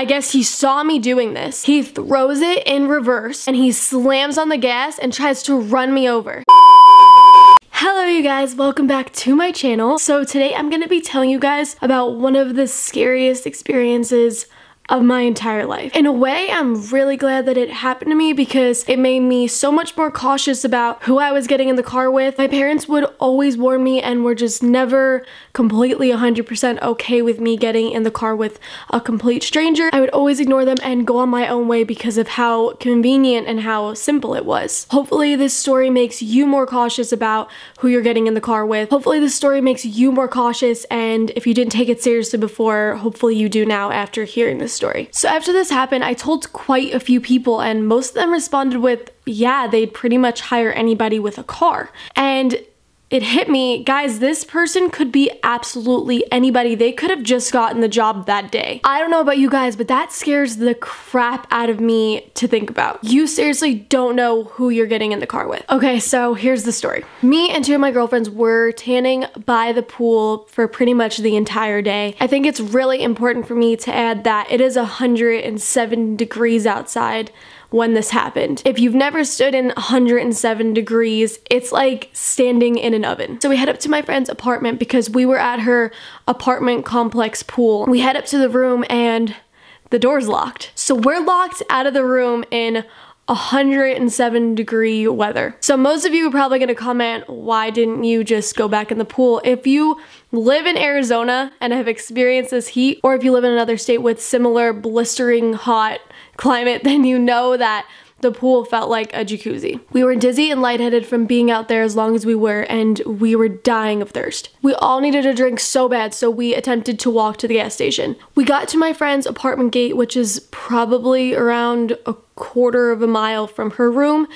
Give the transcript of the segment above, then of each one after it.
I guess he saw me doing this. He throws it in reverse and he slams on the gas and tries to run me over. Hello you guys, welcome back to my channel. So today I'm gonna be telling you guys about one of the scariest experiences of my entire life. In a way, I'm really glad that it happened to me because it made me so much more cautious about who I was getting in the car with. My parents would always warn me and were just never completely 100% okay with me getting in the car with a complete stranger. I would always ignore them and go on my own way because of how convenient and how simple it was. Hopefully this story makes you more cautious about who you're getting in the car with. Hopefully this story makes you more cautious, and if you didn't take it seriously before, hopefully you do now after hearing this story. So after this happened, I told quite a few people and most of them responded with, yeah, they'd pretty much hire anybody with a car. And it hit me, guys, this person could be absolutely anybody. They could have just gotten the job that day. I don't know about you guys, but that scares the crap out of me to think about. You seriously don't know who you're getting in the car with. Okay, so here's the story. Me and two of my girlfriends were tanning by the pool for pretty much the entire day. I think it's really important for me to add that it is 107 degrees outside when this happened. If you've never stood in 107 degrees, it's like standing in an oven. So we head up to my friend's apartment because we were at her apartment complex pool. We head up to the room and the door's locked. So we're locked out of the room in 107 degree weather. So most of you are probably gonna comment, why didn't you just go back in the pool? If you live in Arizona and have experienced this heat, or if you live in another state with similar blistering hot climate, then you know that the pool felt like a jacuzzi. We were dizzy and lightheaded from being out there as long as we were, and we were dying of thirst. We all needed a drink so bad, so we attempted to walk to the gas station. We got to my friend's apartment gate, which is probably around a quarter of a mile from her room.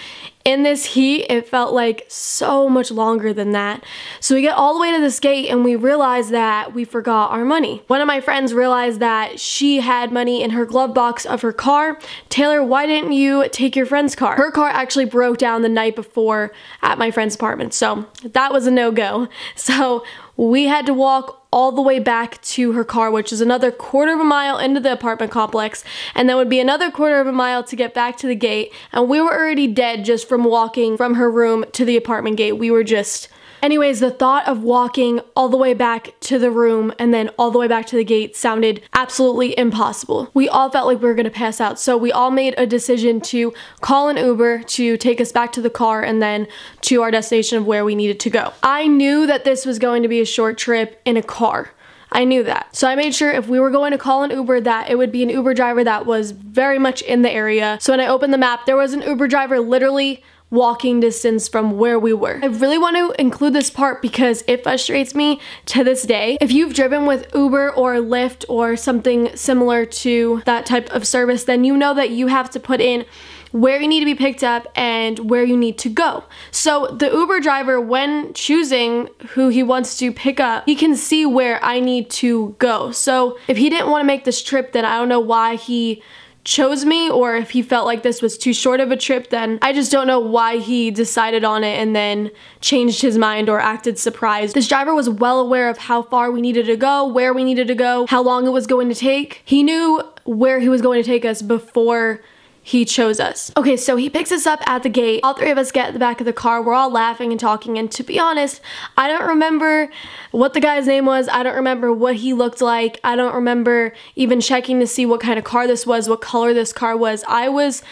In this heat, it felt like so much longer than that. So we get all the way to this gate and we realize that we forgot our money. One of my friends realized that she had money in her glove box of her car. Taylor, why didn't you take your friend's car? Her car actually broke down the night before at my friend's apartment, so that was a no-go. So we had to walk all the way back to her car, which is another quarter of a mile into the apartment complex, and then would be another quarter of a mile to get back to the gate, and we were already dead just from walking from her room to the apartment gate. We were just... Anyways, the thought of walking all the way back to the room and then all the way back to the gate sounded absolutely impossible. We all felt like we were gonna pass out, so we all made a decision to call an Uber to take us back to the car and then to our destination of where we needed to go. I knew that this was going to be a short trip in a car. I knew that. So I made sure if we were going to call an Uber that it would be an Uber driver that was very much in the area. So when I opened the map, there was an Uber driver literally walking distance from where we were. I really want to include this part because it frustrates me to this day. If you've driven with Uber or Lyft or something similar to that type of service, then you know that you have to put in where you need to be picked up and where you need to go. So the Uber driver, when choosing who he wants to pick up, he can see where I need to go. So if he didn't want to make this trip, then I don't know why he chose me, or if he felt like this was too short of a trip, then I just don't know why he decided on it and then changed his mind or acted surprised. This driver was well aware of how far we needed to go, where we needed to go, how long it was going to take. He knew where he was going to take us before he chose us. Okay, so he picks us up at the gate. All three of us get at the back of the car. We're all laughing and talking, and to be honest, I don't remember what the guy's name was. I don't remember what he looked like. I don't remember even checking to see what kind of car this was, what color this car was. I was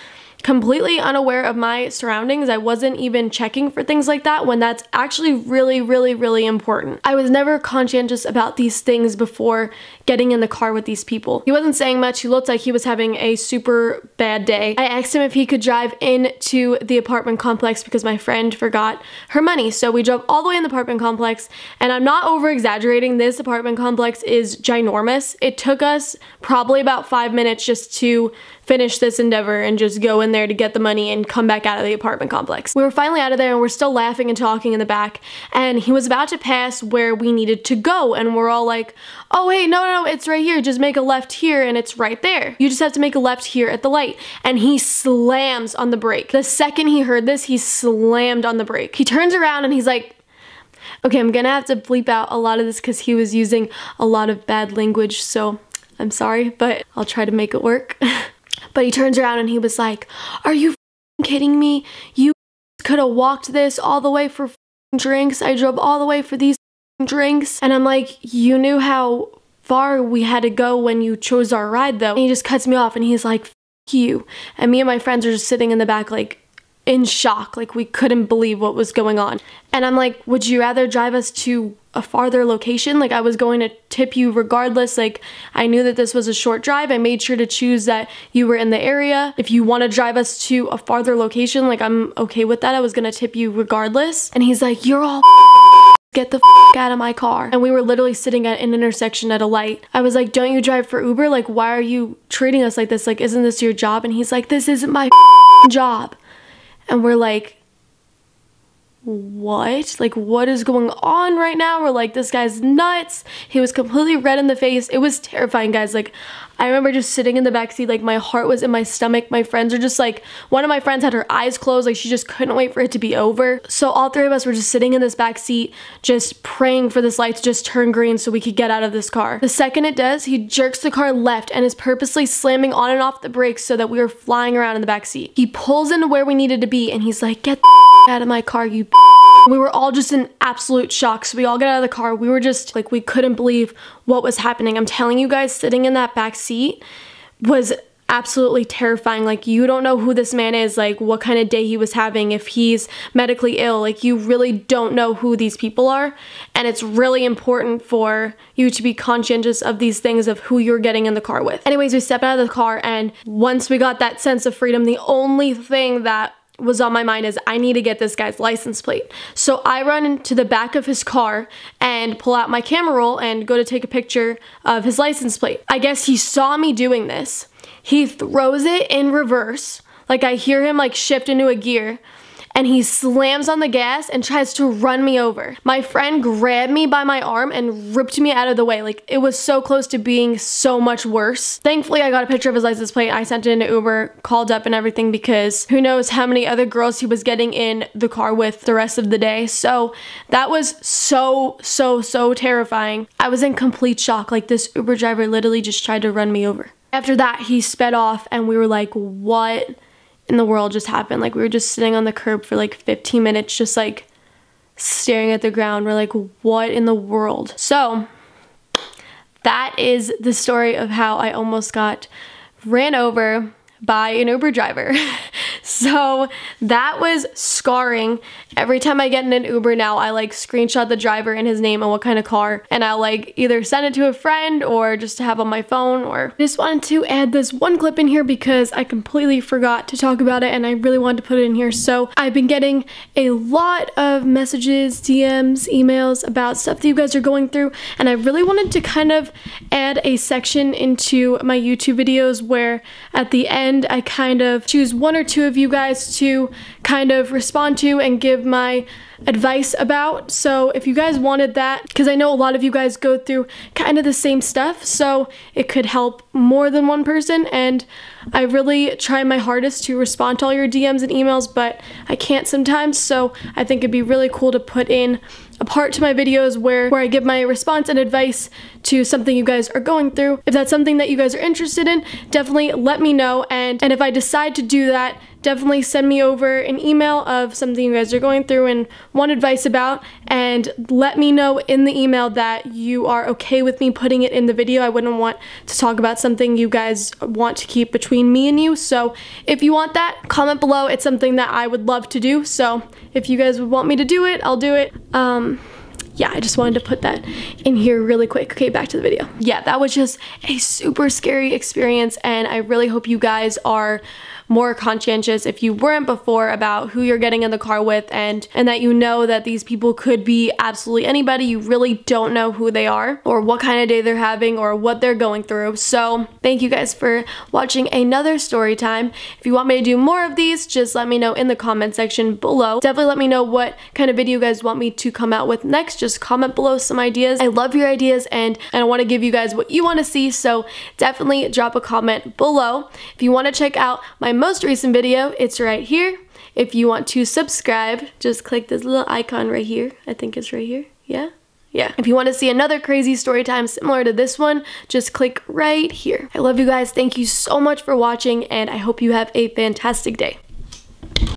completely unaware of my surroundings. I wasn't even checking for things like that when that's actually really, really, really important. I was never conscientious about these things before getting in the car with these people. He wasn't saying much. He looked like he was having a super bad day. I asked him if he could drive into the apartment complex because my friend forgot her money. So we drove all the way in the apartment complex, and I'm not over exaggerating. This apartment complex is ginormous. It took us probably about 5 minutes just to finish this endeavor and just go in there to get the money and come back out of the apartment complex. We were finally out of there and we're still laughing and talking in the back, and he was about to pass where we needed to go, and we're all like, oh wait, no, it's right here, just make a left here and it's right there. You just have to make a left here at the light. And he slams on the brake. The second he heard this, he slammed on the brake. He turns around and he's like, okay, I'm gonna have to bleep out a lot of this because he was using a lot of bad language, so I'm sorry, but I'll try to make it work. But he turns around and he was like, "Are you kidding me? You could have walked this all the way for drinks. I drove all the way for these drinks." And I'm like, "You knew how far we had to go when you chose our ride though." And he just cuts me off and he's like, "F you." And me and my friends are just sitting in the back like in shock, like we couldn't believe what was going on. And I'm like, "Would you rather drive us to a farther location? Like I was going to tip you regardless. Like I knew that this was a short drive. I made sure to choose that you were in the area. If you want to drive us to a farther location, like I'm okay with that. I was gonna tip you regardless." And he's like, "You're all get the out of my car." And we were literally sitting at an intersection at a light. I was like, "Don't you drive for Uber? Like why are you treating us like this? Like isn't this your job?" And he's like, "This isn't my job." And we're like, "What? Like what is going on right now?" We're like, "This guy's nuts." He was completely red in the face. It was terrifying, guys. Like I remember just sitting in the backseat, like my heart was in my stomach. My friends are just like, one of my friends had her eyes closed, like she just couldn't wait for it to be over. So all three of us were just sitting in this backseat, just praying for this light to just turn green so we could get out of this car. The second it does, he jerks the car left and is purposely slamming on and off the brakes so that we were flying around in the backseat. He pulls into where we needed to be and he's like, "Get the out of my car, you." We were all just in absolute shock. So we all got out of the car. We were just like, we couldn't believe what was happening. I'm telling you guys, sitting in that back seat was absolutely terrifying. Like you don't know who this man is, like what kind of day he was having, if he's medically ill. Like you really don't know who these people are. And it's really important for you to be conscientious of these things, of who you're getting in the car with. Anyways, we stepped out of the car and once we got that sense of freedom, the only thing that was on my mind is I need to get this guy's license plate. So I run into the back of his car and pull out my camera roll and go to take a picture of his license plate. I guess he saw me doing this. He throws it in reverse. Like I hear him like shift into a gear and he slams on the gas and tries to run me over. My friend grabbed me by my arm and ripped me out of the way. Like it was so close to being so much worse. Thankfully, I got a picture of his license plate. I sent it into Uber, called up and everything because who knows how many other girls he was getting in the car with the rest of the day. So that was so terrifying. I was in complete shock. Like this Uber driver literally just tried to run me over. After that, he sped off and we were like, what in the world just happened? Like we were just sitting on the curb for like 15 minutes just like staring at the ground. We're like, what in the world? So that is the story of how I almost got ran over by an Uber driver. So that was scarring. Every time I get in an Uber now, I like screenshot the driver and his name and what kind of car, and I'll like either send it to a friend or just to have on my phone. Or I just wanted to add this one clip in here because I completely forgot to talk about it and I really wanted to put it in here. So I've been getting a lot of messages, DMs, emails about stuff that you guys are going through, and I really wanted to kind of add a section into my YouTube videos where at the end I kind of choose one or two of you guys to kind of respond to and give my advice about. So if you guys wanted that, because I know a lot of you guys go through kind of the same stuff, so it could help more than one person, and I really try my hardest to respond to all your DMs and emails, but I can't sometimes. So I think it'd be really cool to put in a part to my videos where I give my response and advice to something you guys are going through. If that's something that you guys are interested in, definitely let me know, and if I decide to do that, definitely send me over an email of something you guys are going through and want advice about, and let me know in the email that you are okay with me putting it in the video. I wouldn't want to talk about something you guys want to keep between me and you. So if you want that, comment below. It's something that I would love to do. So if you guys would want me to do it, I'll do it. Yeah, I just wanted to put that in here really quick. Okay, back to the video. Yeah, that was just a super scary experience, and I really hope you guys are more conscientious if you weren't before about who you're getting in the car with, and that you know that these people could be absolutely anybody. You really don't know who they are or what kind of day they're having or what they're going through. So thank you guys for watching another story time. If you want me to do more of these, just let me know in the comment section below. Definitely let me know what kind of video you guys want me to come out with next. Just comment below some ideas. I love your ideas, and I want to give you guys what you want to see, so definitely drop a comment below. If you want to check out my most recent video, it's right here. If you want to subscribe, just click this little icon right here. I think it's right here. Yeah, yeah, if you want to see another crazy story time similar to this one, just click right here. I love you guys. Thank you so much for watching, and I hope you have a fantastic day.